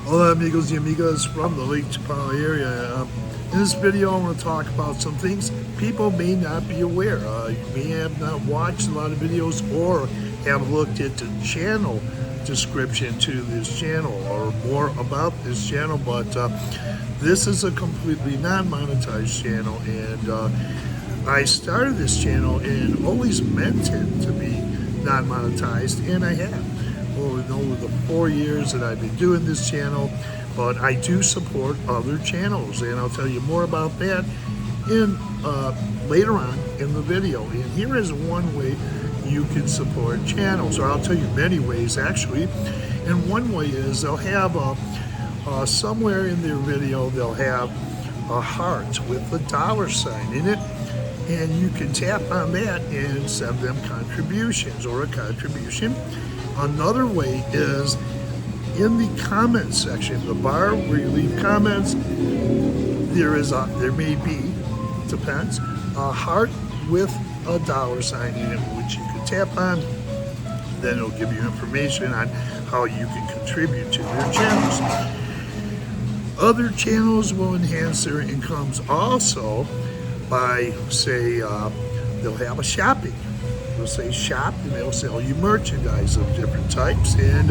Hola amigos y amigas from the Lake Chapala area. In this video I want to talk about some things people may not be aware. You may have not watched a lot of videos or have looked at the channel description to this channel or more about this channel, but this is a completely non-monetized channel, and I started this channel and always meant it to be non-monetized, and I have over the 4 years that I've been doing this channel. But I do support other channels, and I'll tell you more about that in later on in the video. And here is one way you can support channels, or I'll tell you many ways actually. And one way is they'll have somewhere in their video they'll have a heart with a $ in it, and you can tap on that and send them contributions or a contribution. Another way is in the comments section, the bar where you leave comments, there may be, depends, a heart with a $ in it, which you can tap on. Then it'll give you information on how you can contribute to their channels. Other channels will enhance their incomes also by, say, they'll have a shopping. They'll say shop, and they'll sell you merchandise of different types. And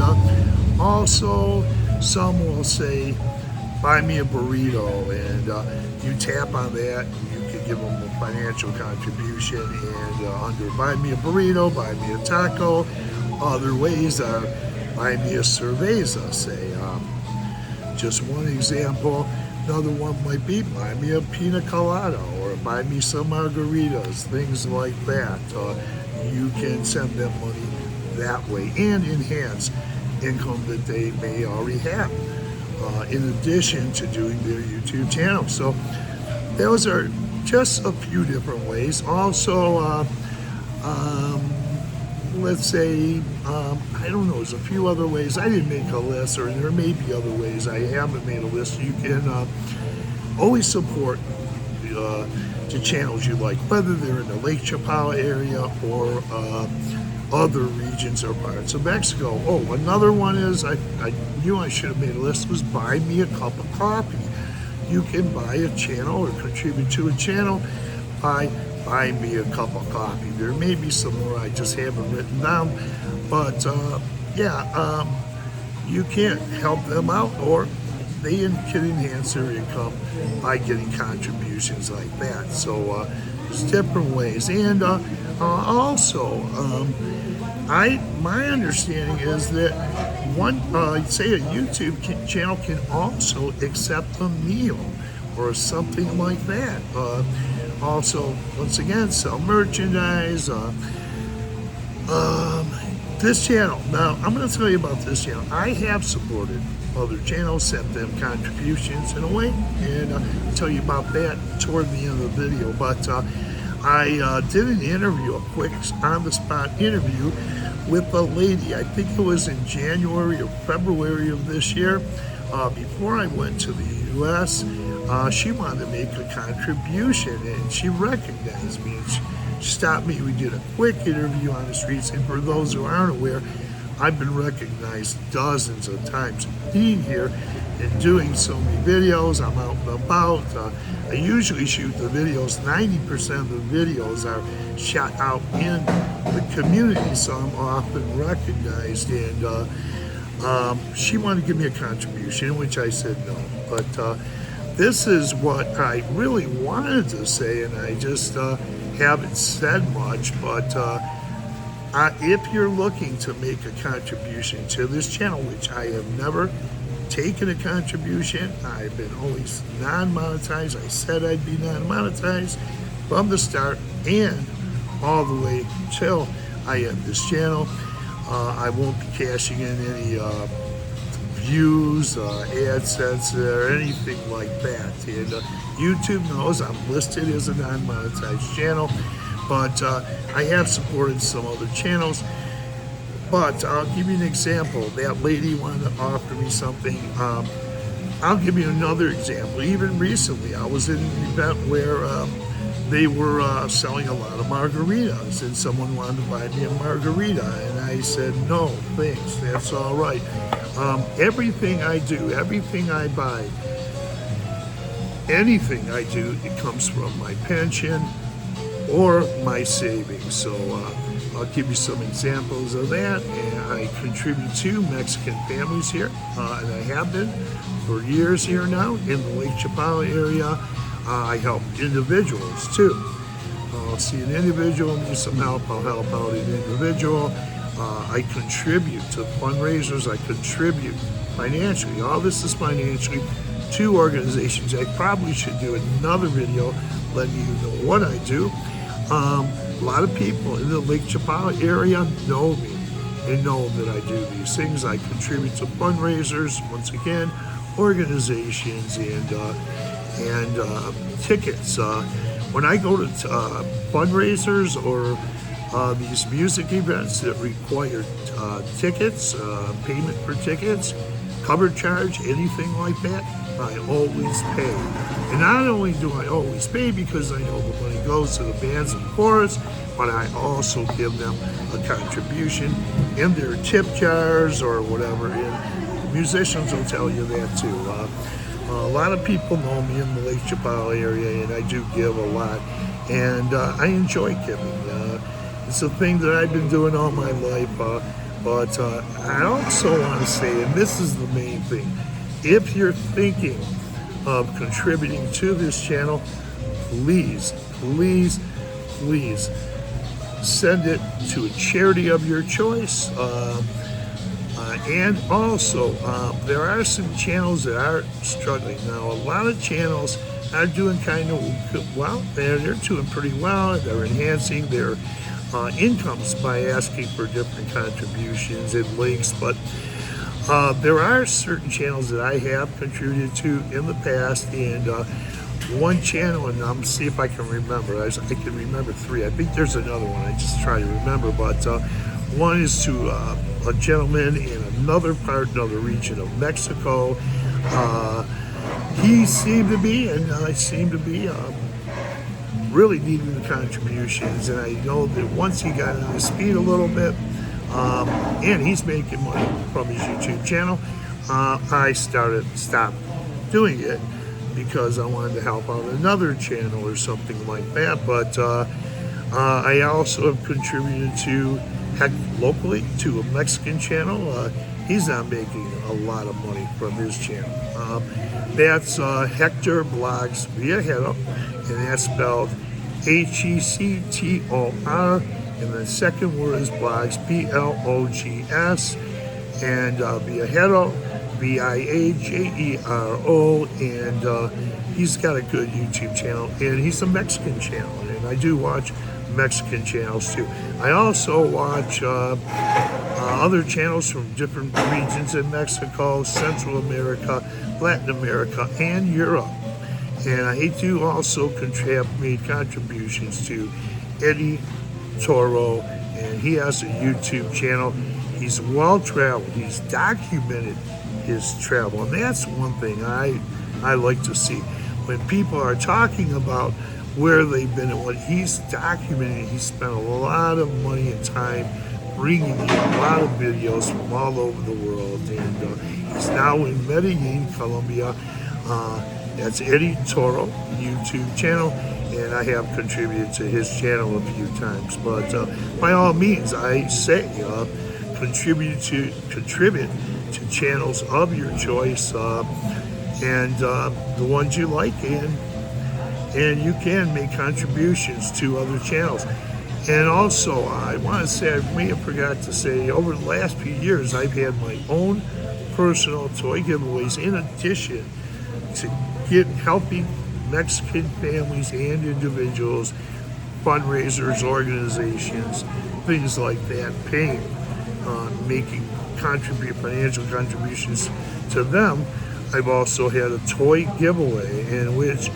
also some will say buy me a burrito, and you tap on that, you can give them a financial contribution. And under buy me a burrito, buy me a taco. Other ways are buy me a cerveza, say. Just one example. Another one might be buy me a pina colada or buy me some margaritas, things like that. You can send them money that way and enhance income that they may already have, in addition to doing their YouTube channel. So those are just a few different ways. Also, let's say, I don't know, there's a few other ways. I didn't make a list, or there may be other ways. I haven't made a list. You can always support the channels you like, whether they're in the Lake Chapala area or other regions or parts of Mexico. Oh, another one is, I knew I should have made a list, was buy me a cup of coffee. You can buy a channel or contribute to a channel by buy me a cup of coffee. There may be some more I just haven't written down, but you can help them out, or they can enhance their income by getting contributions like that. So there's different ways. And also, my understanding is that say a YouTube channel can also accept a meal or something like that. Also, once again, sell merchandise. This channel, now I'm going to tell you about this channel. I have supported other channels, sent them contributions in a way, and I'll tell you about that toward the end of the video. But I did an interview, a quick on-the-spot interview with a lady. I think it was in January or February of this year. Before I went to the U.S., she wanted to make a contribution, and she recognized me, and she stopped me. We did a quick interview on the streets, and for those who aren't aware, I've been recognized dozens of times being here and doing so many videos. I'm out and about. I usually shoot the videos. 90% of the videos are shot out in the community, so I'm often recognized. And she wanted to give me a contribution, which I said no. But this is what I really wanted to say, and I just haven't said much. But if you're looking to make a contribution to this channel, which I have never taken a contribution, I've been always non-monetized. I said I'd be non-monetized from the start and all the way till I end this channel. I won't be cashing in any views, AdSense, or anything like that. And YouTube knows I'm listed as a non-monetized channel, but I have supported some other channels. But I'll give you an example. That lady wanted to offer me something. I'll give you another example. Even recently, I was in an event where they were selling a lot of margaritas, and someone wanted to buy me a margarita, and I said, no, thanks, that's all right. Everything I do, everything I buy, anything I do, it comes from my pension or my savings. So I'll give you some examples of that. And I contribute to Mexican families here, and I have been for years here now in the Lake Chapala area. I help individuals too. I'll see an individual need some help, I'll help out an individual. I contribute to fundraisers, I contribute financially. All this is financially to organizations. I probably should do another video letting you know what I do. A lot of people in the Lake Chapala area know me. They know that I do these things. I contribute to fundraisers, once again, organizations, and tickets. When I go to fundraisers or these music events that require tickets, payment for tickets, cover charge, anything like that, I always pay. And not only do I always pay because I know the money goes to the bands and chorus, but I also give them a contribution in their tip jars or whatever. And musicians will tell you that too. A lot of people know me in the Lake Chapala area, and I do give a lot. And I enjoy giving. It's a thing that I've been doing all my life. But I also want to say, and this is the main thing, if you're thinking of contributing to this channel, please, please, please send it to a charity of your choice. And also, there are some channels that are struggling now. A lot of channels are doing kind of well. They're doing pretty well. They're enhancing their incomes by asking for different contributions and links. But there are certain channels that I have contributed to in the past, and one channel, and I'm see if I can remember. I can remember three. I think there's another one. I just try to remember, but one is to a gentleman in another region of Mexico. He seemed to be, and I seem to be, really needing the contributions. And I know that once he got on his feet a little bit, and he's making money from his YouTube channel, I stopped doing it because I wanted to help out another channel or something like that. But I also have contributed to, heck, locally to a Mexican channel. He's not making a lot of money from his channel. That's Hector Blogs Viajero, and that's spelled Hector, and the second word is Blogs, Blogs, and Viajero, Viajero, and he's got a good YouTube channel, and he's a Mexican channel, and I do watch Mexican channels too. I also watch other channels from different regions in Mexico, Central America, Latin America, and Europe. And I do also have made contributions to Eddie Toro, and he has a YouTube channel. He's well traveled. He's documented his travel, and that's one thing I like to see. When people are talking about where they've been and what he's documenting, he spent a lot of money and time bringing you a lot of videos from all over the world. And he's now in Medellin, Colombia. That's Eddie Toro YouTube channel, and I have contributed to his channel a few times. But by all means, I say contribute to channels of your choice, and the ones you like, and you can make contributions to other channels. And also, I want to say, I may have forgot to say, over the last few years, I've had my own personal toy giveaways in addition to helping Mexican families and individuals, fundraisers, organizations, things like that, paying, making financial contributions to them. I've also had a toy giveaway in which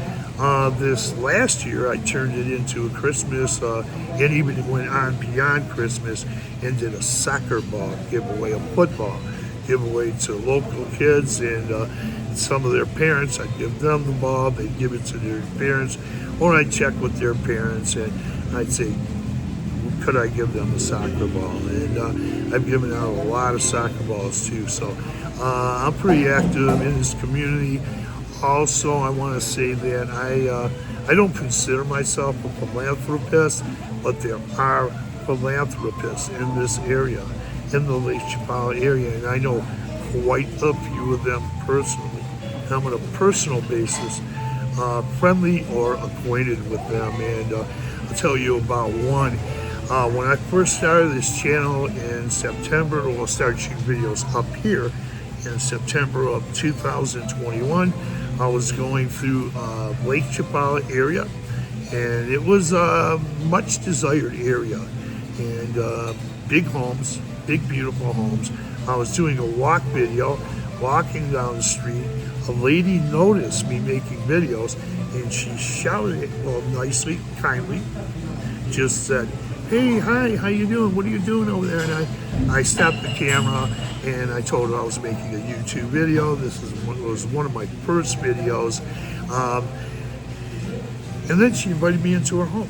this last year I turned it into a Christmas, and even went on beyond Christmas and did a soccer ball giveaway, a football give away to local kids, and some of their parents, I'd give them the ball, they'd give it to their parents, or I'd check with their parents and I'd say, could I give them a soccer ball? And I've given out a lot of soccer balls too, so I'm pretty active in this community. Also, I want to say that I don't consider myself a philanthropist, but there are philanthropists in this area, in the Lake Chapala area, and I know quite a few of them personally. And I'm on a personal basis friendly or acquainted with them, and I'll tell you about one. When I first started this channel in September, we'll start shooting videos up here in September of 2021. I was going through Lake Chapala area, and it was a much desired area, and big homes, big beautiful homes. I was doing a walk video, walking down the street. A lady noticed me making videos, and she shouted, well, nicely, kindly, just said, "Hey, hi, how you doing? What are you doing over there?" And I stopped the camera and I told her I was making a YouTube video. This was one of my first videos. And then she invited me into her home.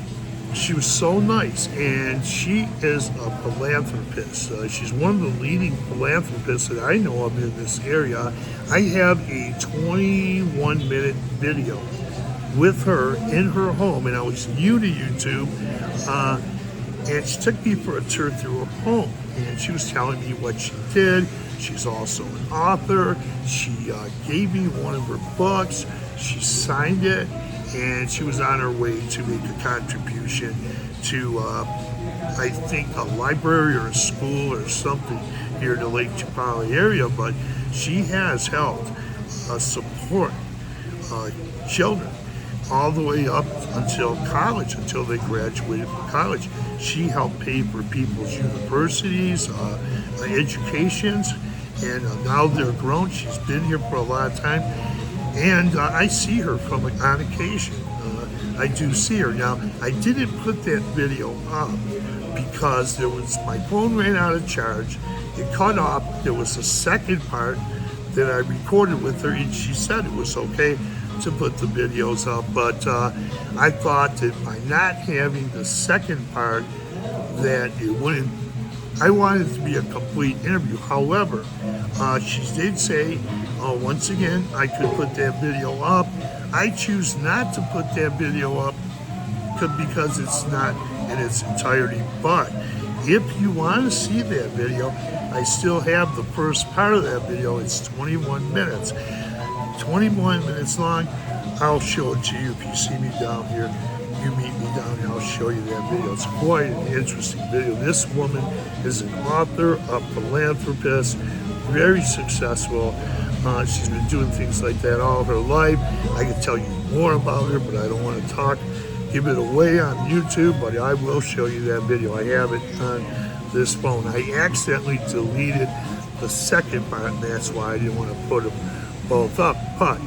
She was so nice, and she is a philanthropist. She's one of the leading philanthropists that I know of in this area. I have a 21-minute video with her in her home, and I was new to YouTube. And she took me for a tour through her home, and she was telling me what she did. She's also an author. She gave me one of her books. She signed it, and she was on her way to make a contribution to, I think, a library or a school or something here in the Lake Chapala area. But she has helped support children all the way up until college, until they graduated from college. She helped pay for people's universities, educations, and now they're grown. She's been here for a lot of time, and I see her on occasion. I do see her. Now, I didn't put that video up because my phone ran out of charge. It cut off. There was a second part that I recorded with her, and she said it was okay to put the videos up, but I thought that by not having the second part, that it wouldn't. I wanted it to be a complete interview. However, she did say, once again, I could put that video up. I choose not to put that video up because it's not in its entirety. But if you want to see that video, I still have the first part of that video. It's 21 minutes. 21 minutes long. I'll show it to you. If you see me down here, you meet me down here, I'll show you that video. It's quite an interesting video. This woman is an author, a philanthropist, very successful. She's been doing things like that all her life. I could tell you more about her, but I don't want to give it away on YouTube, but I will show you that video. I have it on this phone. I accidentally deleted the second part, and that's why I didn't want to put them both up. But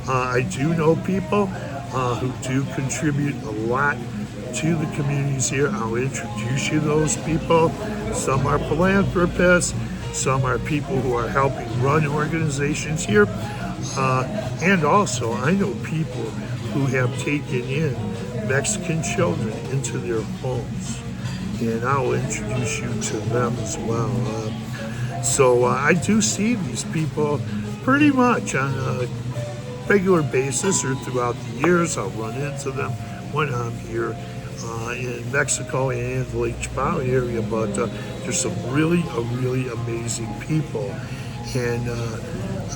I do know people who do contribute a lot to the communities here. I'll introduce you to those people. Some are philanthropists, some are people who are helping run organizations here, and also I know people who have taken in Mexican children into their homes, and I'll introduce you to them as well. So I do see these people pretty much on a regular basis or throughout the years. I'll run into them when I'm here in Mexico and the Lake Chapala area, but there's some really amazing people. And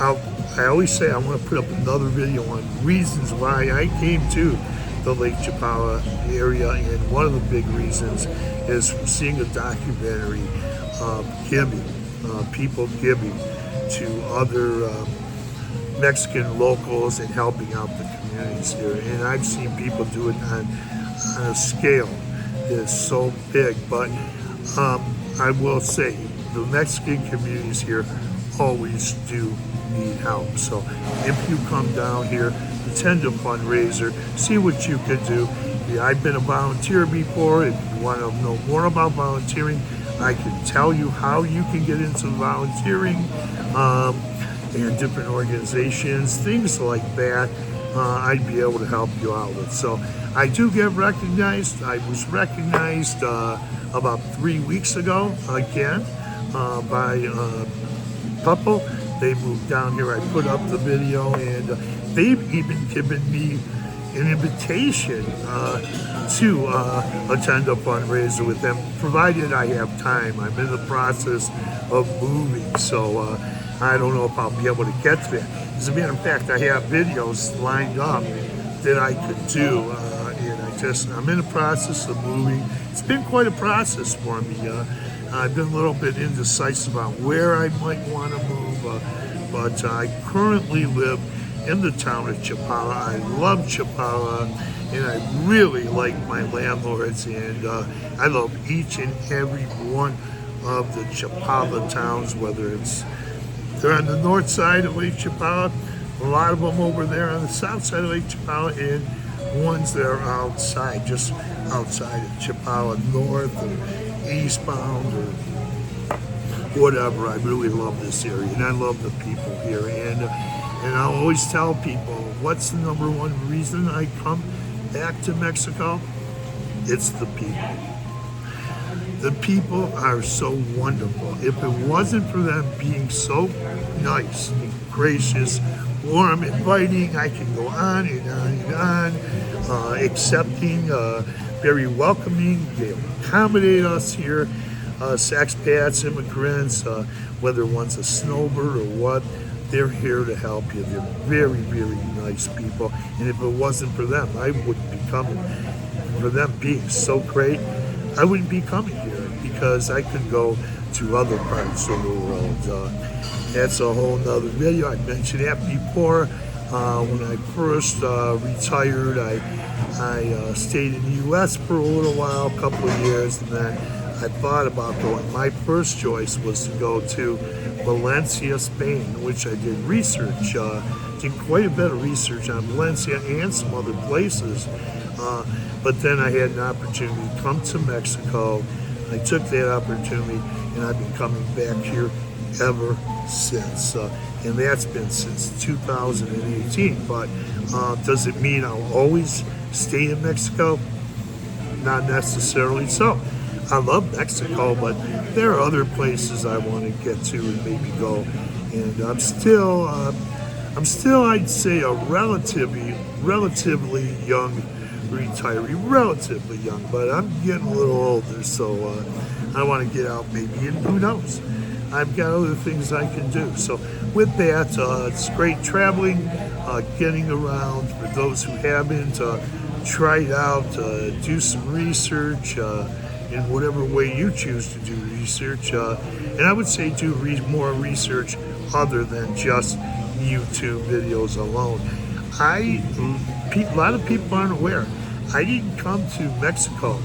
I always say I want to put up another video on reasons why I came to the Lake Chapala area, and one of the big reasons is from seeing a documentary of giving, people giving to other Mexican locals and helping out the communities here. And I've seen people do it on a scale that's so big, but I will say the Mexican communities here always do need help. So if you come down here, attend a fundraiser, see what you can do. Yeah, I've been a volunteer before. If you want to know more about volunteering, I can tell you how you can get into volunteering and different organizations, things like that. I'd be able to help you out with. So I do get recognized. I was recognized about 3 weeks ago again by a couple. They moved down here. I put up the video, and they've even given me an invitation to attend a fundraiser with them, provided I have time. I'm in the process of moving, so I don't know if I'll be able to get to that. As a matter of fact, I have videos lined up that I could do, and I'm in the process of moving. It's been quite a process for me. I've been a little bit indecisive about where I might want to move, but I currently live in the town of Chapala. I love Chapala, and I really like my landlords, and I love each and every one of the Chapala towns, whether they're on the north side of Lake Chapala, a lot of them over there on the south side of Lake Chapala, and ones that are outside, just outside of Chapala, north or eastbound or whatever. I really love this area, and I love the people here. And I always tell people, what's the number one reason I come back to Mexico? It's the people. The people are so wonderful. If it wasn't for them being so nice, gracious, warm, inviting, I can go on and on and on, accepting, very welcoming. They accommodate us here, us expats, immigrants, whether one's a snowbird or what. They're here to help you. They're very, very nice people. And if it wasn't for them, I wouldn't be coming. For them being so great, I wouldn't be coming here, because I could go to other parts of the world. That's a whole nother video. I mentioned that before. When I first retired, I stayed in the U.S. for a little while, a couple of years, and then I thought about going. My first choice was to go to Valencia, Spain, which I did research, did quite a bit of research on Valencia and some other places. But then I had an opportunity to come to Mexico. I took that opportunity, and I've been coming back here ever since. And that's been since 2018. But does it mean I'll always stay in Mexico? Not necessarily so. I love Mexico, but there are other places I want to get to and maybe go. And I'm still, I'd say, a relatively young retiree, relatively young, but I'm getting a little older, so I want to get out maybe, and who knows? I've got other things I can do. So with that, it's great traveling, getting around. For those who haven't, try it out, do some research, in whatever way you choose to do research. And I would say do more research other than just YouTube videos alone. A lot of people aren't aware. I didn't come to Mexico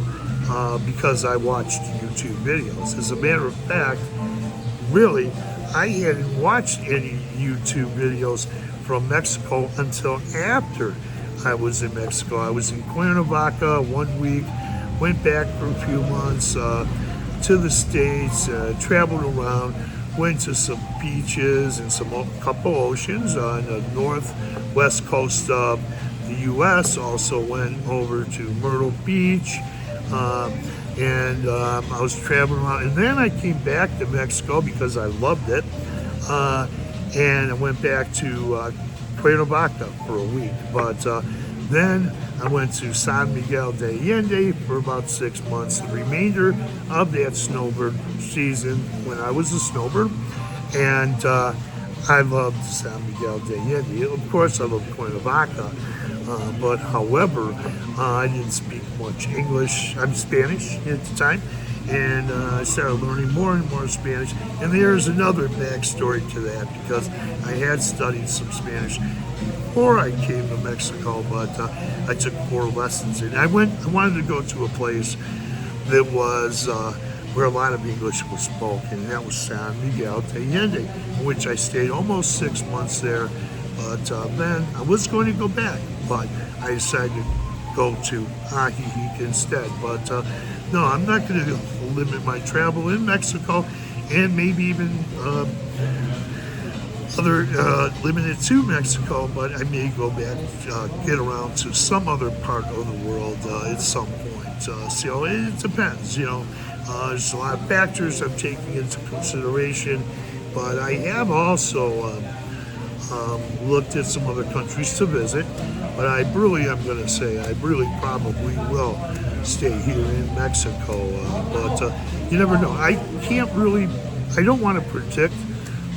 because I watched YouTube videos. As a matter of fact, really, I hadn't watched any YouTube videos from Mexico until after I was in Mexico. I was in Cuernavaca 1 week, went back for a few months to the States, traveled around, went to some beaches and couple oceans on the northwest coast of the U.S. Also went over to Myrtle Beach, and I was traveling around. And then I came back to Mexico because I loved it, and I went back to Cuernavaca for a week. But then I went to San Miguel de Allende for about 6 months, the remainder of that snowbird season when I was a snowbird. And I loved San Miguel de Allende. Of course, I loved Cuernavaca. But however, I didn't speak much English. I'm Spanish at the time. And I started learning more and more Spanish. And there's another backstory to that, because I had studied some Spanish before I came to Mexico, but I took 4 lessons. And I wanted to go to a place that was where a lot of English was spoken, and that was San Miguel de Allende, in which I stayed almost 6 months there. But then I was going to go back, but I decided to go to Ajijic instead. But No, I'm not going to limit my travel in Mexico, and maybe even other limited to Mexico, but I may go back, get around to some other part of the world at some point. So it depends, there's a lot of factors I'm taking into consideration, but I have also looked at some other countries to visit, but I'm going to say I really probably will stay here in Mexico, but you never know. I don't want to predict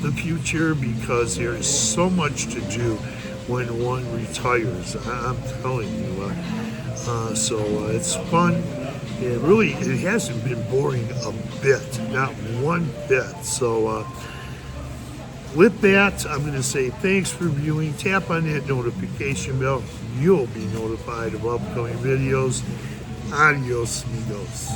the future because there is so much to do when one retires. I'm telling you. So it's fun. It hasn't been boring a bit, not one bit. So with that, I'm going to say thanks for viewing. Tap on that notification bell. You'll be notified of upcoming videos. Adios, amigos.